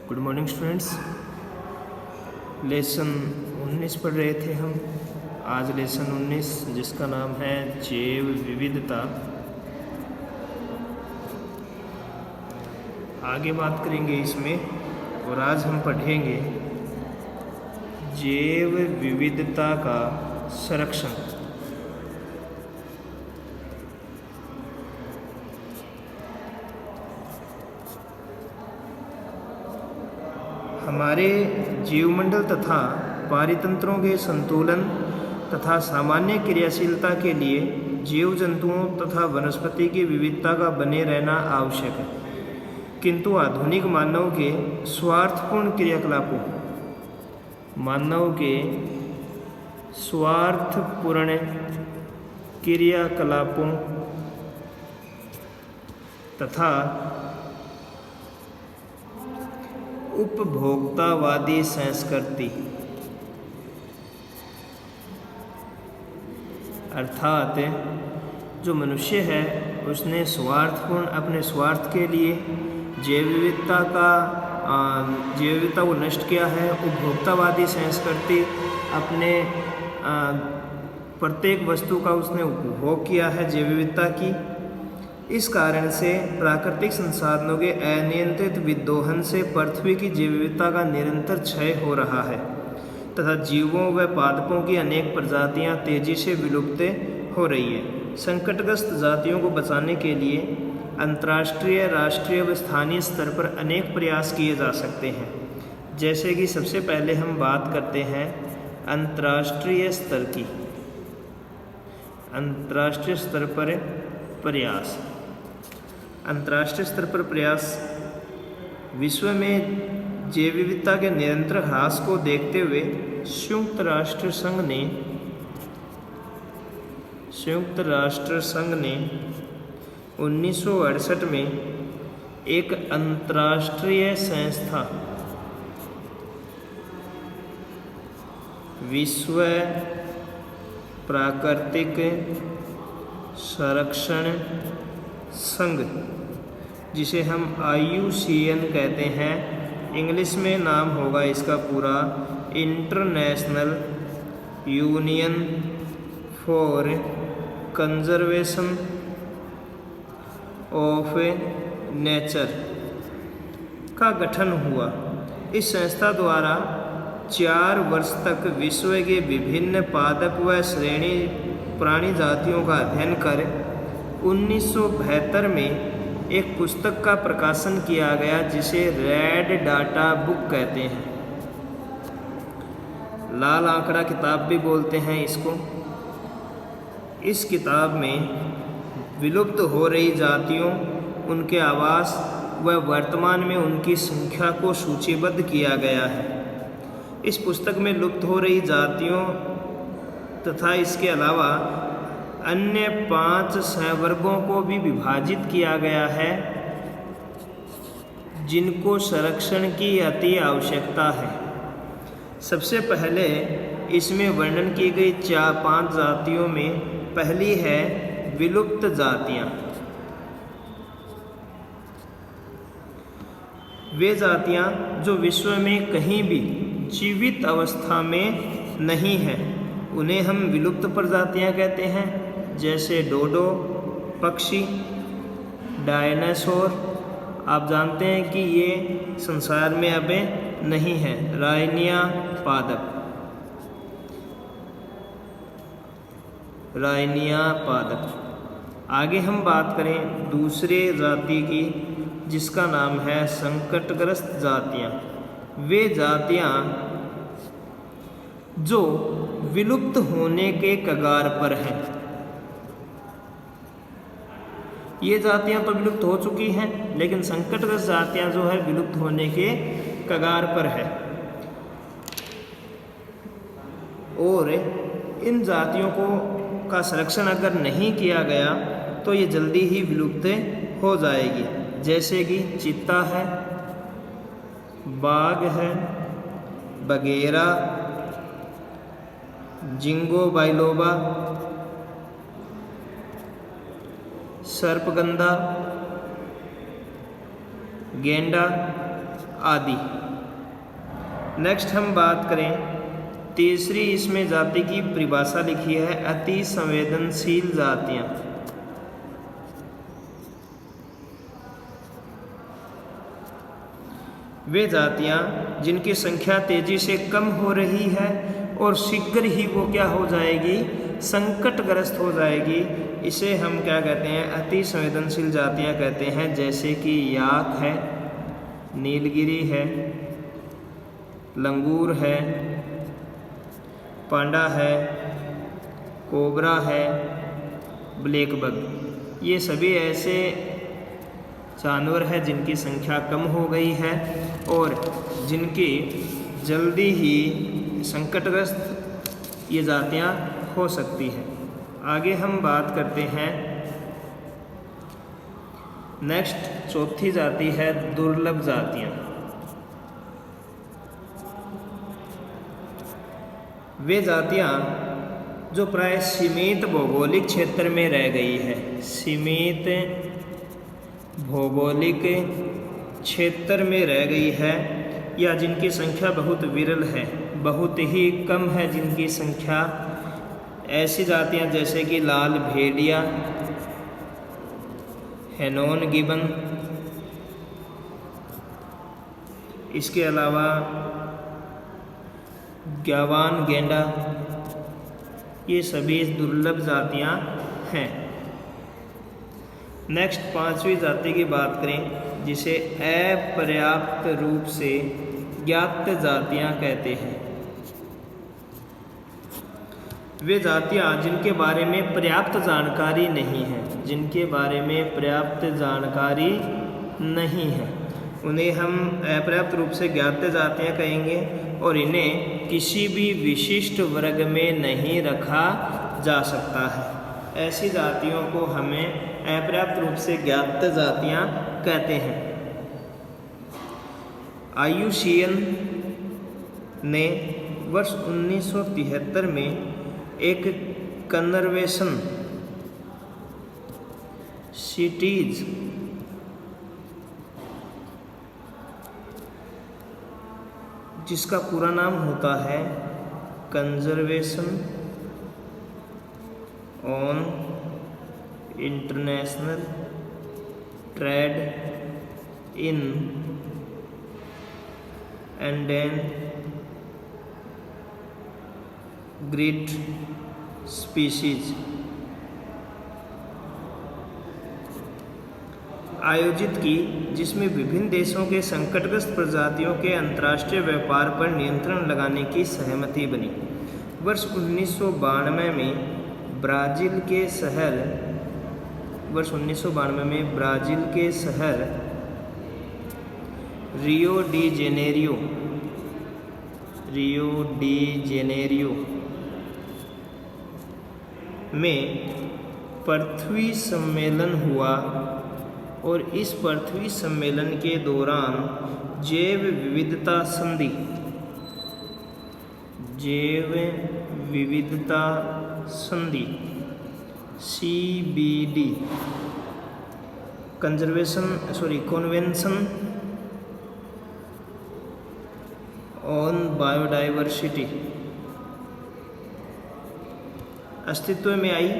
Good morning students. Lesson 19 पढ़ रहे थे हम। आज लेसन 19 जिसका नाम है जैव विविधता, आगे बात करेंगे इसमें। और आज हम पढ़ेंगे जैव विविधता का संरक्षण। हमारे जीवमंडल तथा पारितंत्रों के संतुलन तथा सामान्य क्रियाशीलता के लिए जीव जंतुओं तथा वनस्पति की विविधता का बने रहना आवश्यक है, किंतु आधुनिक मानव के स्वार्थपूर्ण क्रियाकलापों तथा उपभोक्तावादी संस्कृति अर्थात जो मनुष्य है उसने स्वार्थपूर्ण अपने स्वार्थ के लिए जैव विविधता को नष्ट किया है। उपभोक्तावादी संस्कृति अपने प्रत्येक वस्तु का उसने उपभोग किया है जैव विविधता की। इस कारण से प्राकृतिक संसाधनों के अनियंत्रित विदोहन से पृथ्वी की जैव विविधता का निरंतर क्षय हो रहा है तथा जीवों व पादपों की अनेक प्रजातियां तेजी से विलुप्त हो रही है। संकटग्रस्त जातियों को बचाने के लिए अंतर्राष्ट्रीय, राष्ट्रीय व स्थानीय स्तर पर अनेक प्रयास किए जा सकते हैं। जैसे कि सबसे पहले हम बात करते हैं अंतर्राष्ट्रीय स्तर की। अंतर्राष्ट्रीय स्तर पर प्रयास। अंतर्राष्ट्रीय स्तर पर प्रयास विश्व में जैव विविधता के निरंतर ह्रास को देखते हुए संयुक्त राष्ट्र संघ ने 1968 में एक अंतर्राष्ट्रीय संस्था विश्व प्राकृतिक संरक्षण संघ, जिसे हम IUCN कहते हैं, इंग्लिश में नाम होगा इसका पूरा international union for conservation of nature का गठन हुआ। इस संस्था द्वारा 4 वर्ष तक विश्व के विभिन्न पादप व श्रेणी प्राणी जातियों का अध्ययन कर 1972 में एक पुस्तक का प्रकाशन किया गया जिसे रेड डाटा बुक कहते हैं। लाल आंकड़ा किताब भी बोलते हैं इसको। इस किताब में विलुप्त हो रही जातियों, उनके आवास व वर्तमान में उनकी संख्या को सूचीबद्ध किया गया है। इस पुस्तक में लुप्त हो रही जातियों तथा इसके अलावा अन्य 5 सहवर्गों को भी विभाजित किया गया है जिनको संरक्षण की अति आवश्यकता है। सबसे पहले इसमें वर्णन की गई 5 जातियों में पहली है विलुप्त जातियां। वे जातियां जो विश्व में कहीं भी जीवित अवस्था में नहीं है उन्हें हम विलुप्त प्रजातियां कहते हैं। जैसे डोडो पक्षी, डायनासोर, आप जानते हैं कि ये संसार में अब नहीं है। राइनिया पादप। आगे हम बात करें दूसरे जाति की जिसका नाम है संकटग्रस्त जातियां। वे जातियां जो विलुप्त होने के कगार पर हैं। ये जातियां तो विलुप्त हो चुकी हैं, लेकिन संकटग्रस्त जातियां जो है विलुप्त होने के कगार पर है। और इन जातियों का संरक्षण अगर नहीं किया गया तो ये जल्दी ही विलुप्त हो जाएगी। जैसे कि चीता है, बाघ है, बगेरा, जिंगो बाइलोबा, सर्पगंधा, गेंडा आदि। नेक्स्ट हम बात करें तीसरी, इसमें जाति की परिभाषा लिखी है अति संवेदनशील जातियाँ। वे जातियाँ जिनकी संख्या तेजी से कम हो रही है और शीघ्र ही वो क्या हो जाएगी, संकटग्रस्त हो जाएगी, इसे हम क्या कहते हैं, अति संवेदनशील जातियाँ कहते हैं। जैसे कि याक है, नीलगिरी है, लंगूर है, पांडा है, कोबरा है, ब्लैक बग। ये सभी ऐसे जानवर हैं जिनकी संख्या कम हो गई है और जिनकी जल्दी ही संकटग्रस्त ये जातियाँ हो सकती हैं। आगे हम बात करते हैं नेक्स्ट, चौथी जाति है दुर्लभ जातियाँ। वे जातियाँ जो प्राय सीमित भौगोलिक क्षेत्र में रह गई है, सीमित भौगोलिक क्षेत्र में रह गई है, या जिनकी संख्या बहुत विरल है, बहुत ही कम है जिनकी संख्या, ऐसी जातियाँ जैसे कि लाल भेड़िया, हेनोन गिबन, इसके अलावा ग्यावान गेंडा, ये सभी दुर्लभ जातियाँ हैं। नेक्स्ट, पांचवी जाति की बात करें जिसे अपर्याप्त रूप से ज्ञात जातियाँ कहते हैं। वे जातियाँ जिनके बारे में पर्याप्त जानकारी नहीं है, जिनके बारे में पर्याप्त जानकारी नहीं है, उन्हें हम अपर्याप्त रूप से ज्ञात जातियाँ कहेंगे और इन्हें किसी भी विशिष्ट वर्ग में नहीं रखा जा सकता है। ऐसी जातियों को हमें अपर्याप्त रूप से ज्ञात जातियाँ कहते हैं। IUCN ने वर्ष 1973 में एक कन्जर्वेशन सिटीज जिसका पूरा नाम होता है conservation on international trade in endangered species आयोजित की, जिसमें विभिन्न देशों के संकटग्रस्त प्रजातियों के अंतर्राष्ट्रीय व्यापार पर नियंत्रण लगाने की सहमति बनी। वर्ष 1992 में ब्राज़ील के शहर रियो डी जेनेरियो में पृथ्वी सम्मेलन हुआ और इस पृथ्वी सम्मेलन के दौरान जैव विविधता संधि CBD कन्वेंशन ऑन बायोडाइवर्सिटी अस्तित्व में आई,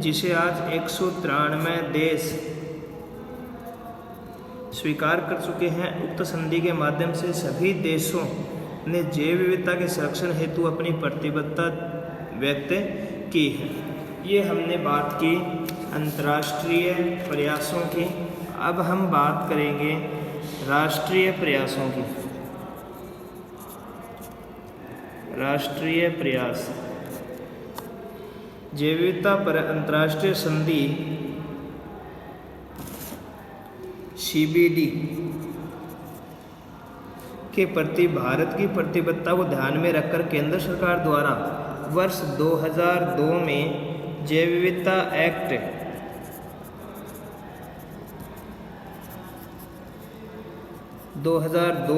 जिसे आज 193 देश स्वीकार कर चुके हैं। उक्त संधि के माध्यम से सभी देशों ने जैव विविधता के संरक्षण हेतु अपनी प्रतिबद्धता व्यक्त की है। ये हमने बात की अंतर्राष्ट्रीय प्रयासों की। अब हम बात करेंगे राष्ट्रीय प्रयासों की। राष्ट्रीय प्रयास, जैव विविधता पर अंतर्राष्ट्रीय संधि CBD के प्रति भारत की प्रतिबद्धता को ध्यान में रखकर केंद्र सरकार द्वारा वर्ष 2002 में जैव विविधता एक्ट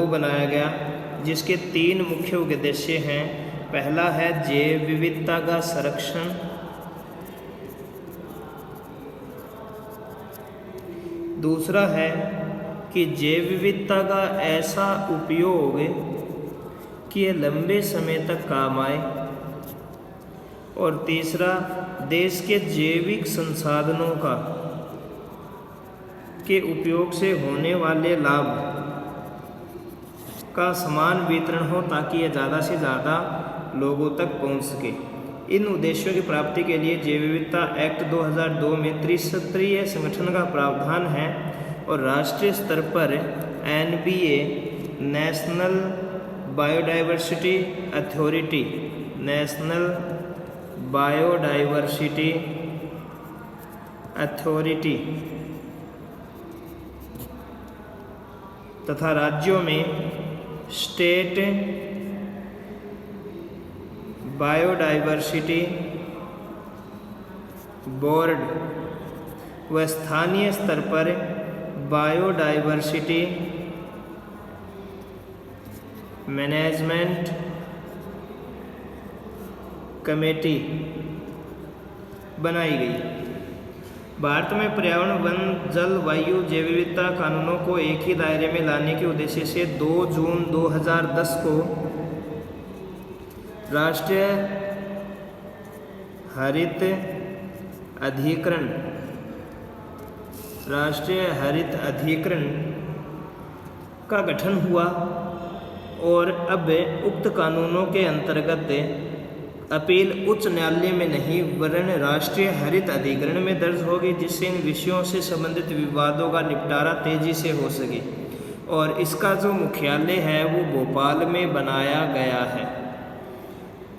बनाया गया, जिसके 3 मुख्य उद्देश्य हैं। पहला है जैव विविधता का संरक्षण, दूसरा है कि जैव विविधता का ऐसा उपयोग कि ये लंबे समय तक काम आए, और तीसरा देश के जैविक संसाधनों के उपयोग से होने वाले लाभ का समान वितरण हो ताकि यह ज़्यादा से ज़्यादा लोगों तक पहुंच सके। इन उद्देश्यों की प्राप्ति के लिए जैव विविधता एक्ट 2002 में त्रिस्तरीय संगठन का प्रावधान है और राष्ट्रीय स्तर पर NBA नेशनल बायोडाइवर्सिटी अथॉरिटी तथा राज्यों में स्टेट बायोडाइवर्सिटी बोर्ड व स्थानीय स्तर पर बायोडाइवर्सिटी मैनेजमेंट कमेटी बनाई गई। भारत में पर्यावरण, वन, जल, वायु, जैव विविधता कानूनों को एक ही दायरे में लाने के उद्देश्य से 2 जून 2010 को राष्ट्रीय हरित अधिकरण का गठन हुआ और अब उक्त कानूनों के अंतर्गत अपील उच्च न्यायालय में नहीं वरन राष्ट्रीय हरित अधिकरण में दर्ज होगी, जिससे इन विषयों से संबंधित विवादों का निपटारा तेजी से हो सके। और इसका जो मुख्यालय है वो भोपाल में बनाया गया है।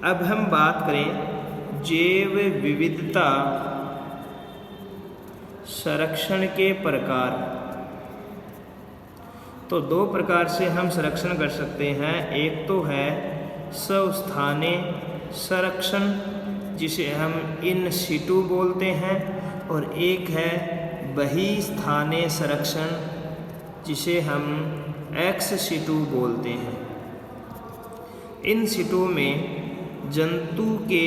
अब हम बात करें जैव विविधता संरक्षण के प्रकार। तो 2 प्रकार से हम संरक्षण कर सकते हैं। एक तो है स्वस्थानीय संरक्षण, जिसे हम इन सिटू बोलते हैं, और एक है बहिस्थानीय संरक्षण, जिसे हम एक्स सिटू बोलते हैं। इन सिटू में जंतु के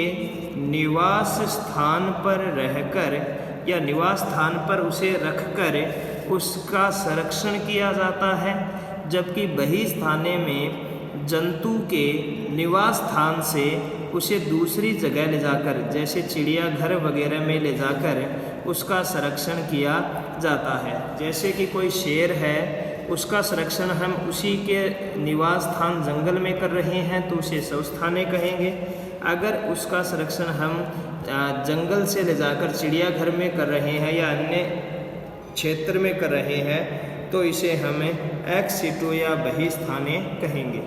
निवास स्थान पर रहकर या निवास स्थान पर उसे रखकर उसका संरक्षण किया जाता है, जबकि बहिस्थानीय में जंतु के निवास स्थान से उसे दूसरी जगह ले जाकर, जैसे चिड़ियाघर वगैरह में ले जाकर उसका संरक्षण किया जाता है। जैसे कि कोई शेर है, उसका संरक्षण हम उसी के निवास स्थान जंगल में कर रहे हैं तो उसे स्वस्थानीय कहेंगे। अगर उसका संरक्षण हम जंगल से ले जाकर चिड़ियाघर में कर रहे हैं या अन्य क्षेत्र में कर रहे हैं तो इसे हमें एक्स सिटू या बहिस्थानीय कहेंगे।